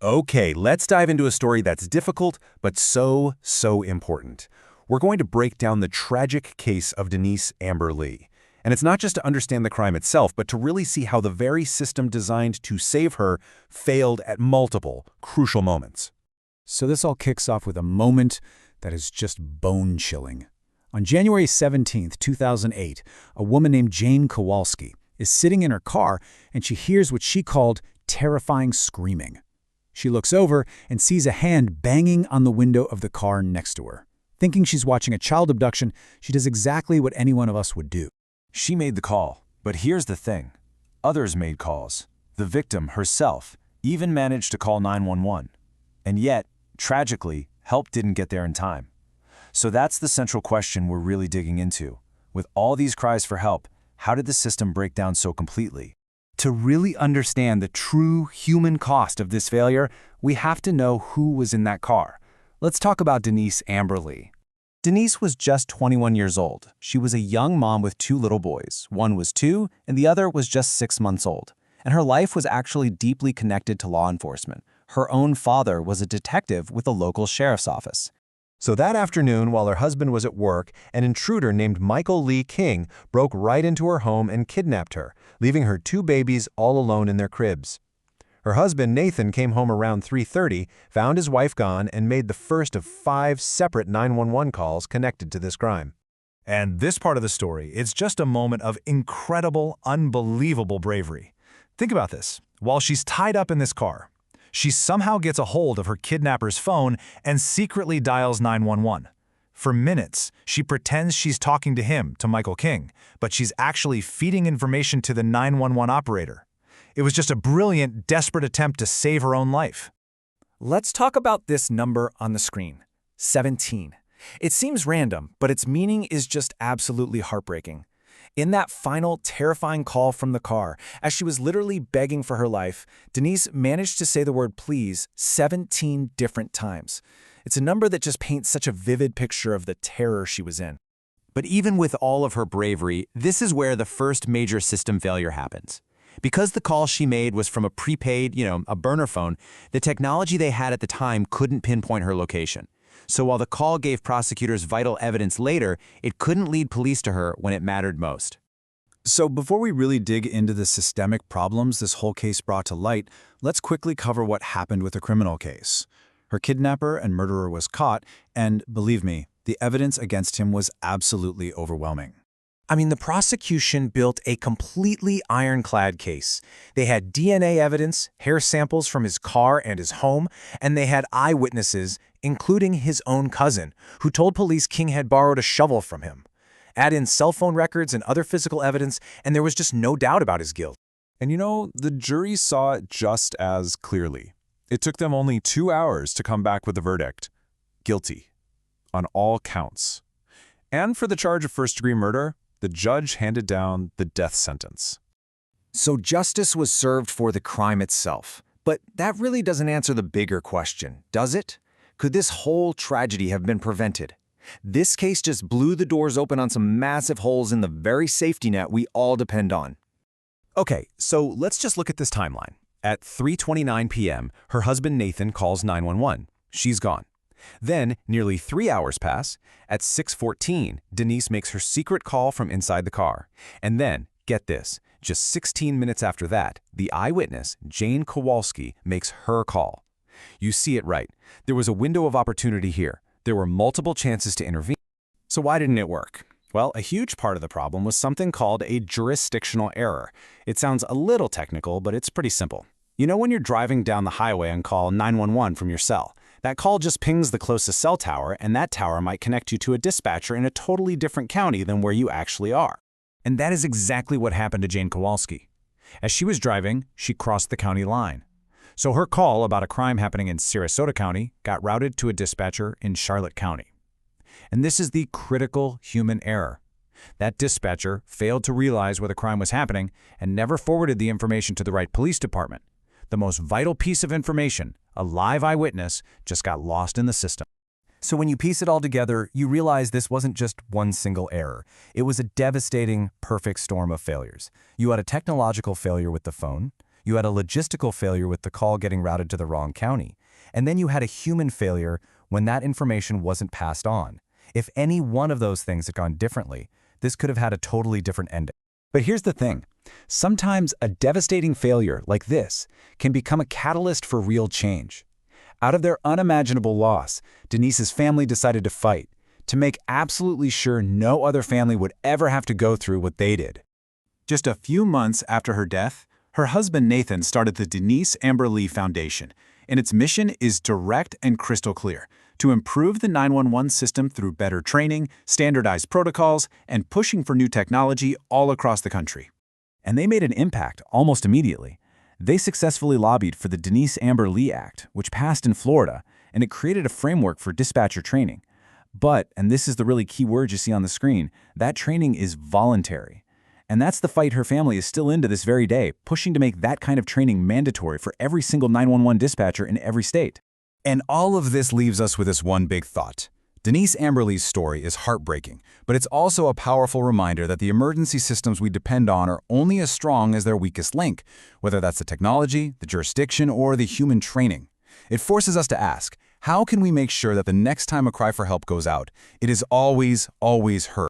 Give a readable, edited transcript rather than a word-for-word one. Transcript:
Okay, let's dive into a story that's difficult, but so important. We're going to break down the tragic case of Denise Amber Lee. And it's not just to understand the crime itself, but to really see how the very system designed to save her failed at multiple, crucial moments. So this all kicks off with a moment that is just bone-chilling. On January 17, 2008, a woman named Jane Kowalski is sitting in her car and she hears what she called terrifying screaming. She looks over and sees a hand banging on the window of the car next to her. Thinking she's watching a child abduction, she does exactly what any one of us would do. She made the call, but here's the thing. Others made calls. The victim herself even managed to call 911. And yet, tragically, help didn't get there in time. So that's the central question we're really digging into. With all these cries for help, how did the system break down so completely? To really understand the true human cost of this failure, we have to know who was in that car. Let's talk about Denise Amber Lee. Denise was just 21 years old. She was a young mom with two little boys. One was 2, and the other was just 6 months old. And her life was actually deeply connected to law enforcement. Her own father was a detective with a local sheriff's office. So that afternoon, while her husband was at work, an intruder named Michael Lee King broke right into her home and kidnapped her, leaving her 2 babies all alone in their cribs. Her husband, Nathan, came home around 3:30, found his wife gone, and made the first of 5 separate 911 calls connected to this crime. And this part of the story, it's just a moment of incredible, unbelievable bravery. Think about this. While she's tied up in this car, she somehow gets a hold of her kidnapper's phone and secretly dials 911. For minutes, she pretends she's talking to him, to Michael King, but she's actually feeding information to the 911 operator. It was just a brilliant, desperate attempt to save her own life. Let's talk about this number on the screen, 17. It seems random, but its meaning is just absolutely heartbreaking. In that final, terrifying call from the car, as she was literally begging for her life, Denise managed to say the word please 17 different times. It's a number that just paints such a vivid picture of the terror she was in. But even with all of her bravery, this is where the first major system failure happens. Because the call she made was from a prepaid, a burner phone, the technology they had at the time couldn't pinpoint her location. So while the call gave prosecutors vital evidence later, it couldn't lead police to her when it mattered most. So before we really dig into the systemic problems this whole case brought to light, let's quickly cover what happened with the criminal case. Her kidnapper and murderer was caught, and believe me, the evidence against him was absolutely overwhelming. I mean, the prosecution built a completely ironclad case. They had DNA evidence, hair samples from his car and his home, and they had eyewitnesses, including his own cousin, who told police King had borrowed a shovel from him. Add in cell phone records and other physical evidence, and there was just no doubt about his guilt. And the jury saw it just as clearly. It took them only 2 hours to come back with a verdict. Guilty. On all counts. And for the charge of first-degree murder, the judge handed down the death sentence. So justice was served for the crime itself. But that really doesn't answer the bigger question, does it? Could this whole tragedy have been prevented? This case just blew the doors open on some massive holes in the very safety net we all depend on. Okay, so let's just look at this timeline. At 3:29 p.m., her husband Nathan calls 911. She's gone. Then, nearly 3 hours pass. At 6:14, Denise makes her secret call from inside the car. And then, get this, just 16 minutes after that, the eyewitness, Jane Kowalski, makes her call. You see it right. There was a window of opportunity here. There were multiple chances to intervene. So why didn't it work? Well, a huge part of the problem was something called a jurisdictional error. It sounds a little technical, but it's pretty simple. When you're driving down the highway and call 911 from your cell, that call just pings the closest cell tower, and that tower might connect you to a dispatcher in a totally different county than where you actually are. And that is exactly what happened to Jane Kowalski. As she was driving, she crossed the county line. So her call about a crime happening in Sarasota County got routed to a dispatcher in Charlotte County. And this is the critical human error. That dispatcher failed to realize where the crime was happening and never forwarded the information to the right police department. The most vital piece of information, a live eyewitness, just got lost in the system. So when you piece it all together, you realize this wasn't just one single error. It was a devastating, perfect storm of failures. You had a technological failure with the phone. You had a logistical failure with the call getting routed to the wrong county. And then you had a human failure when that information wasn't passed on. If any one of those things had gone differently, this could have had a totally different ending. But here's the thing. Sometimes a devastating failure like this can become a catalyst for real change. Out of their unimaginable loss, Denise's family decided to fight, to make absolutely sure no other family would ever have to go through what they did. Just a few months after her death, her husband Nathan started the Denise Amber Lee Foundation, and its mission is direct and crystal clear: to improve the 911 system through better training, standardized protocols, and pushing for new technology all across the country. And they made an impact almost immediately. They successfully lobbied for the Denise Amber Lee Act, which passed in Florida, and it created a framework for dispatcher training. But, and this is the really key word you see on the screen, that training is voluntary. And that's the fight her family is still in to this very day, pushing to make that kind of training mandatory for every single 911 dispatcher in every state. And all of this leaves us with this one big thought. Denise Amber Lee's story is heartbreaking, but it's also a powerful reminder that the emergency systems we depend on are only as strong as their weakest link, whether that's the technology, the jurisdiction, or the human training. It forces us to ask, how can we make sure that the next time a cry for help goes out, it is always, always heard?